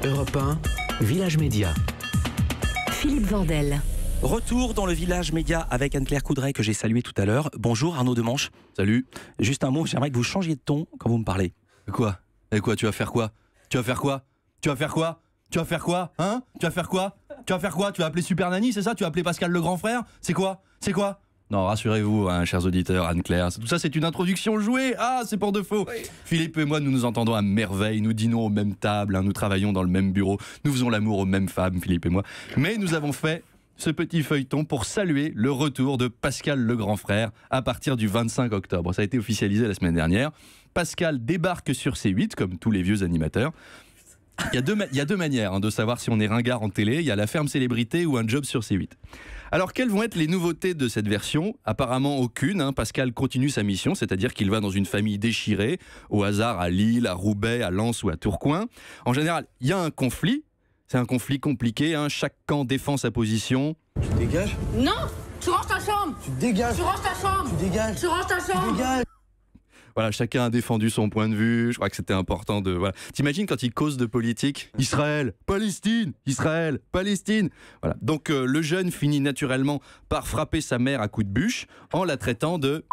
Europe 1, Village Média. Philippe Vandel. Retour dans le Village Média avec Anne-Claire Coudray que j'ai saluée tout à l'heure. Bonjour Arnaud Demanche. Salut. Juste un mot, j'aimerais que vous changiez de ton quand vous me parlez. Quoi ? Et quoi, tu vas faire quoi ? Tu vas faire quoi ? Tu vas faire quoi ? Tu vas faire quoi ? Hein ? Tu vas faire quoi ? Tu vas faire quoi ? Tu vas appeler Super Nanny, c'est ça ? Tu vas appeler Pascal le grand frère ? C'est quoi ? C'est quoi ? Non, rassurez-vous, hein, chers auditeurs, Anne-Claire, tout ça c'est une introduction jouée. Ah, c'est pour de faux. Oui. Philippe et moi, nous nous entendons à merveille, nous dînons aux mêmes tables, hein, nous travaillons dans le même bureau, nous faisons l'amour aux mêmes femmes, Philippe et moi. Mais nous avons fait ce petit feuilleton pour saluer le retour de Pascal le grand frère à partir du 25 octobre. Ça a été officialisé la semaine dernière. Pascal débarque sur C8, comme tous les vieux animateurs. Il y a deux manières de savoir si on est ringard en télé. Il y a la ferme célébrité ou un job sur C8. Alors, quelles vont être les nouveautés de cette version ? Apparemment aucune. Pascal continue sa mission, c'est-à-dire qu'il va dans une famille déchirée, au hasard à Lille, à Roubaix, à Lens ou à Tourcoing. En général, il y a un conflit. C'est un conflit compliqué. Chaque camp défend sa position. Tu dégages ? Non ! Tu ranges ta chambre ! Tu dégages ! Tu ranges ta chambre ! Tu dégages ! Tu ranges ta chambre ! Tu dégages ! Voilà, chacun a défendu son point de vue. Je crois que c'était important de... Voilà. T'imagines quand ils causent de politique ? Israël, Palestine, Israël, Palestine. Voilà. Donc le jeune finit naturellement par frapper sa mère à coups de bûche en la traitant de...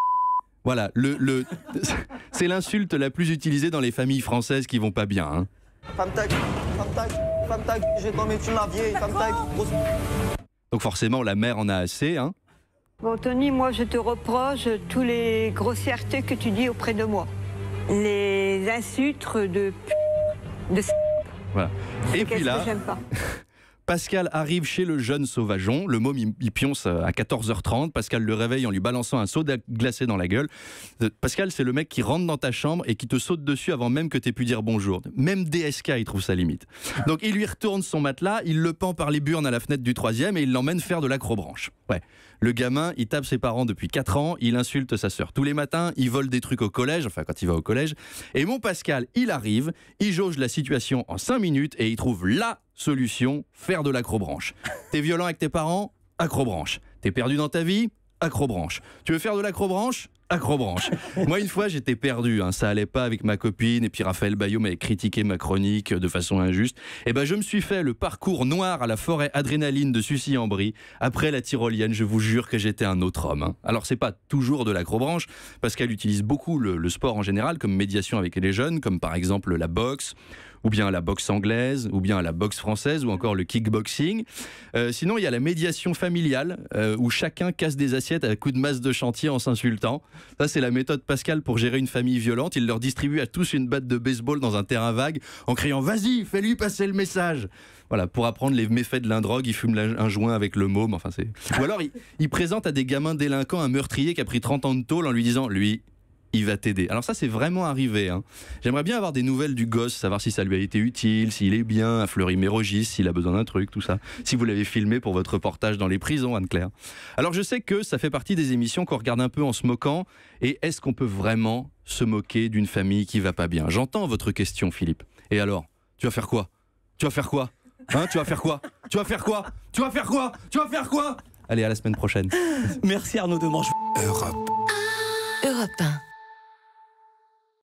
Voilà, c'est l'insulte la plus utilisée dans les familles françaises qui vont pas bien. Femme tag, j'ai tombé sur la vieille, femme tag. Donc forcément, la mère en a assez. Bon, Tony, moi, je te reproche toutes les grossièretés que tu dis auprès de moi. Les insultes de Voilà. Et puis là, que j'aime pas. Pascal arrive chez le jeune sauvageon. Le môme, il pionce à 14h30. Pascal le réveille en lui balançant un soda glacé dans la gueule. Pascal, c'est le mec qui rentre dans ta chambre et qui te saute dessus avant même que tu aies pu dire bonjour. Même DSK, il trouve ça limite. Donc, il lui retourne son matelas, il le pend par les burnes à la fenêtre du 3e et il l'emmène faire de l'acrobranche. Ouais. Le gamin, il tape ses parents depuis 4 ans, il insulte sa sœur tous les matins, il vole des trucs au collège, enfin quand il va au collège. Et mon Pascal, il arrive, il jauge la situation en 5 minutes et il trouve la solution, faire de l'acrobranche. T'es violent avec tes parents ? Acrobranche. T'es perdu dans ta vie ? Acrobranche. Tu veux faire de l'acrobranche ? Acrobranche. Moi, une fois, j'étais perdu. Ça allait pas avec ma copine. Et puis, Raphaël Baillot m'avait critiqué ma chronique de façon injuste. Et je me suis fait le parcours noir à la forêt adrénaline de Sucy-en-Brie. Après la tyrolienne, je vous jure que j'étais un autre homme. Alors, c'est pas toujours de l'acrobranche, parce qu'elle utilise beaucoup le sport en général comme médiation avec les jeunes, comme par exemple la boxe, ou bien la boxe anglaise, ou bien la boxe française, ou encore le kickboxing. Sinon, il y a la médiation familiale, où chacun casse des assiettes à coups de masse de chantier en s'insultant. Ça, c'est la méthode Pascal pour gérer une famille violente. Il leur distribue à tous une batte de baseball dans un terrain vague, en criant « Vas-y, fais-lui passer le message !» Voilà, pour apprendre les méfaits de l'indrogue, il fume un joint avec le môme. Enfin, Ou alors, il présente à des gamins délinquants un meurtrier qui a pris 30 ans de tôle en lui disant « Lui, il va t'aider. » Alors ça, c'est vraiment arrivé. J'aimerais bien avoir des nouvelles du gosse, savoir si ça lui a été utile, s'il est bien à Fleury-Mérogis, s'il a besoin d'un truc, tout ça. Si vous l'avez filmé pour votre reportage dans les prisons, Anne-Claire. Alors je sais que ça fait partie des émissions qu'on regarde un peu en se moquant. Et est-ce qu'on peut vraiment se moquer d'une famille qui va pas bien ? J'entends votre question, Philippe. Et alors ? Tu vas faire quoi ? Tu vas faire quoi ? Tu vas faire quoi ? Tu vas faire quoi ? Tu vas faire quoi ? Tu vas faire quoi ? Allez, à la semaine prochaine. Merci Arnaud Demanche. Europe 1.